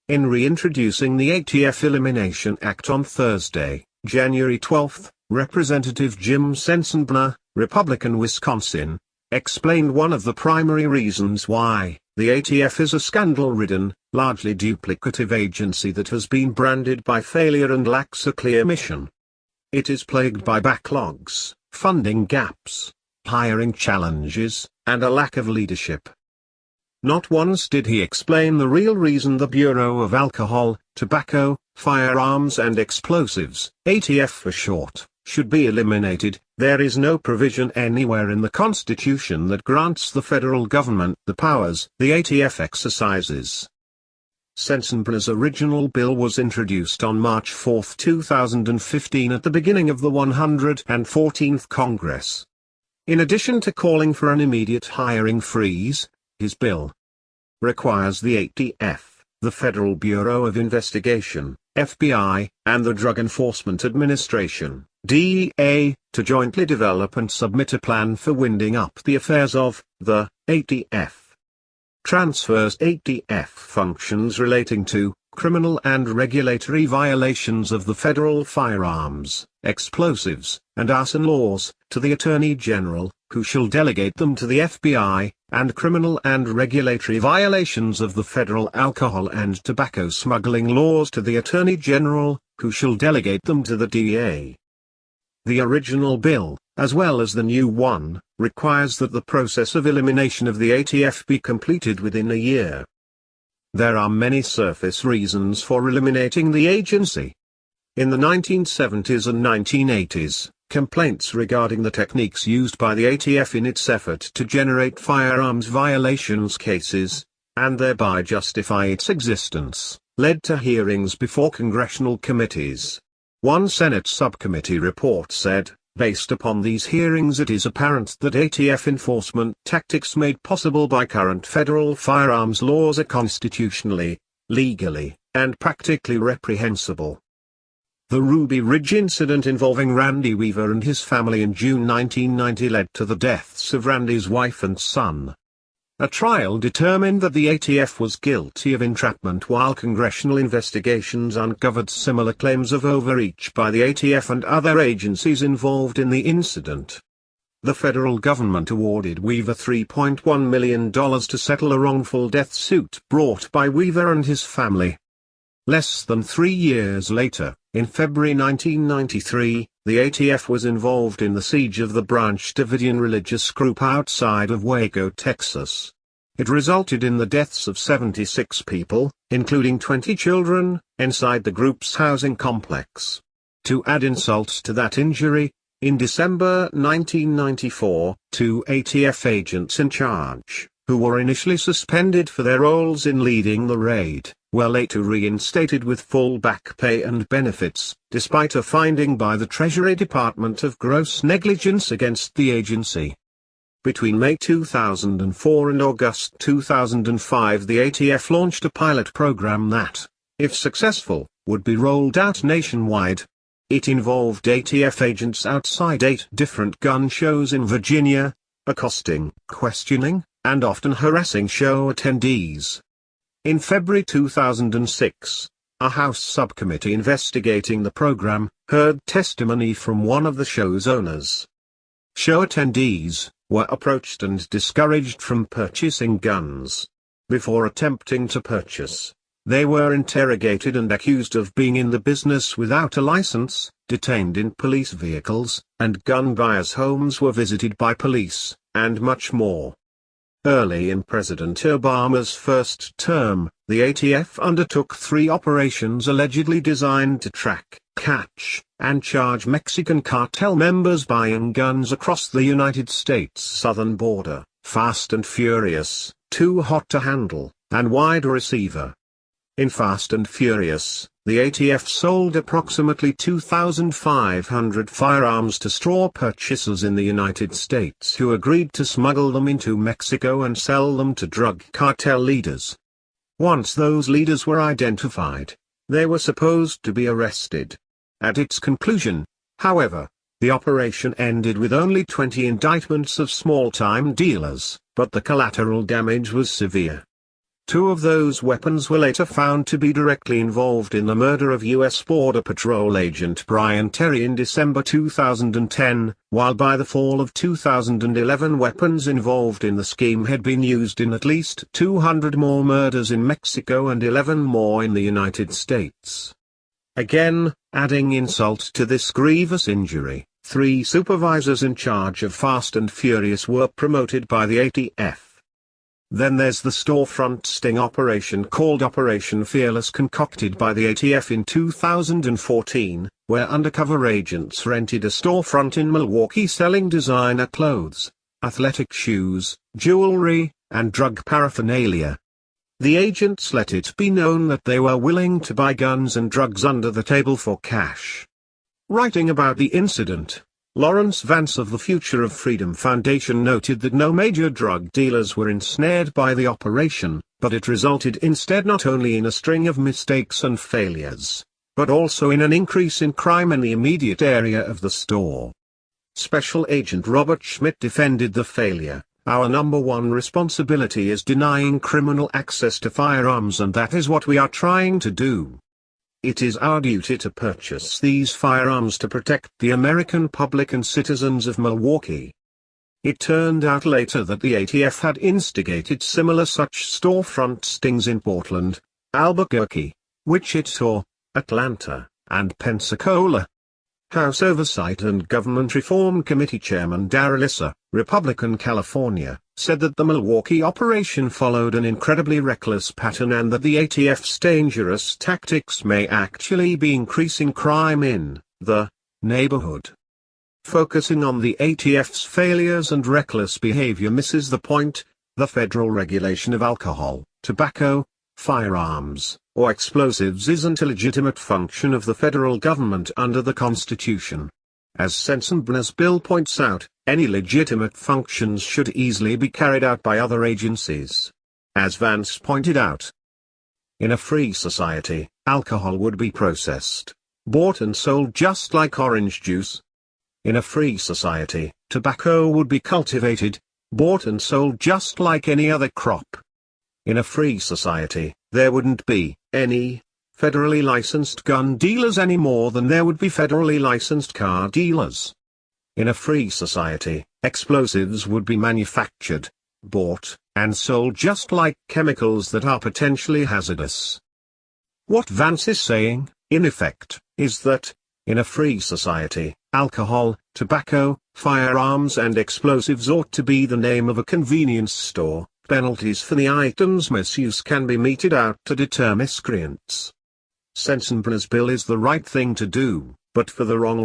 In reintroducing the ATF Elimination Act on Thursday, January 12, Representative Jim Sensenbrenner, Republican Wisconsin, explained one of the primary reasons why the ATF is a scandal-ridden, largely duplicative agency that has been branded by failure and lacks a clear mission. It is plagued by backlogs, funding gaps, hiring challenges, and a lack of leadership. Not once did he explain the real reason the Bureau of Alcohol, Tobacco, Firearms and Explosives, ATF for short, should be eliminated. There is no provision anywhere in the Constitution that grants the federal government the powers the ATF exercises. Sensenbrenner's original bill was introduced on March 4, 2015 at the beginning of the 114th Congress. In addition to calling for an immediate hiring freeze, his bill requires the ATF, the Federal Bureau of Investigation, FBI, and the Drug Enforcement Administration, DEA, to jointly develop and submit a plan for winding up the affairs of the ATF. Transfers ATF functions relating to criminal and regulatory violations of the federal firearms, explosives, and arson laws to the Attorney General, who shall delegate them to the FBI, and criminal and regulatory violations of the federal alcohol and tobacco smuggling laws to the Attorney General, who shall delegate them to the DEA. The original bill, as well as the new one, requires that the process of elimination of the ATF be completed within a year. There are many surface reasons for eliminating the agency. In the 1970s and 1980s, complaints regarding the techniques used by the ATF in its effort to generate firearms violations cases, and thereby justify its existence, led to hearings before congressional committees. One Senate subcommittee report said, based upon these hearings, it is apparent that ATF enforcement tactics made possible by current federal firearms laws are constitutionally, legally, and practically reprehensible. The Ruby Ridge incident involving Randy Weaver and his family in June 1990 led to the deaths of Randy's wife and son. A trial determined that the ATF was guilty of entrapment, while congressional investigations uncovered similar claims of overreach by the ATF and other agencies involved in the incident. The federal government awarded Weaver $3.1 million to settle a wrongful death suit brought by Weaver and his family. Less than 3 years later, in February 1993, the ATF was involved in the siege of the Branch Davidian religious group outside of Waco, Texas. It resulted in the deaths of 76 people, including 20 children, inside the group's housing complex. To add insult to that injury, in December 1994, 2 ATF agents in charge, who were initially suspended for their roles in leading the raid, were later reinstated with full back pay and benefits, despite a finding by the Treasury Department of gross negligence against the agency. Between May 2004 and August 2005, the ATF launched a pilot program that, if successful, would be rolled out nationwide. It involved ATF agents outside 8 different gun shows in Virginia, accosting, questioning, and often harassing show attendees. In February 2006, a House subcommittee investigating the program heard testimony from one of the show's owners. Show attendees were approached and discouraged from purchasing guns. Before attempting to purchase, they were interrogated and accused of being in the business without a license, detained in police vehicles, and gun buyers' homes were visited by police, and much more. Early in President Obama's first term, the ATF undertook 3 operations allegedly designed to track, catch, and charge Mexican cartel members buying guns across the United States southern border: Fast and Furious, Too Hot to Handle, and Wide Receiver. In Fast and Furious, the ATF sold approximately 2,500 firearms to straw purchasers in the United States who agreed to smuggle them into Mexico and sell them to drug cartel leaders. Once those leaders were identified, they were supposed to be arrested. At its conclusion, however, the operation ended with only 20 indictments of small-time dealers, but the collateral damage was severe. 2 of those weapons were later found to be directly involved in the murder of U.S. Border Patrol agent Brian Terry in December 2010, while by the fall of 2011 weapons involved in the scheme had been used in at least 200 more murders in Mexico and 11 more in the United States. Again, adding insult to this grievous injury, 3 supervisors in charge of Fast and Furious were promoted by the ATF. Then there's the storefront sting operation called Operation Fearless, concocted by the ATF in 2014, where undercover agents rented a storefront in Milwaukee selling designer clothes, athletic shoes, jewelry, and drug paraphernalia. The agents let it be known that they were willing to buy guns and drugs under the table for cash. Writing about the incident, Lawrence Vance of the Future of Freedom Foundation noted that no major drug dealers were ensnared by the operation, but it resulted instead not only in a string of mistakes and failures, but also in an increase in crime in the immediate area of the store. Special Agent Robert Schmidt defended the failure. Our number one responsibility is denying criminal access to firearms, and that is what we are trying to do. It is our duty to purchase these firearms to protect the American public and citizens of Milwaukee. It turned out later that the ATF had instigated similar such storefront stings in Portland, Albuquerque, Wichita, Atlanta, and Pensacola. House Oversight and Government Reform Committee Chairman Darrell Issa, Republican, California, said that the Milwaukee operation followed an incredibly reckless pattern and that the ATF's dangerous tactics may actually be increasing crime in the neighborhood. Focusing on the ATF's failures and reckless behavior misses the point. The federal regulation of alcohol, tobacco, firearms, or explosives isn't a legitimate function of the federal government under the Constitution. As Sensenbrenner's bill points out, any legitimate functions should easily be carried out by other agencies. As Vance pointed out, in a free society, alcohol would be processed, bought and sold just like orange juice. In a free society, tobacco would be cultivated, bought and sold just like any other crop. In a free society, there wouldn't be any federally licensed gun dealers any more than there would be federally licensed car dealers. In a free society, explosives would be manufactured, bought, and sold just like chemicals that are potentially hazardous. What Vance is saying, in effect, is that, in a free society, alcohol, tobacco, firearms and explosives ought to be the name of a convenience store. Penalties for the item's misuse can be meted out to deter miscreants. Sensenbrenner's bill is the right thing to do, but for the wrong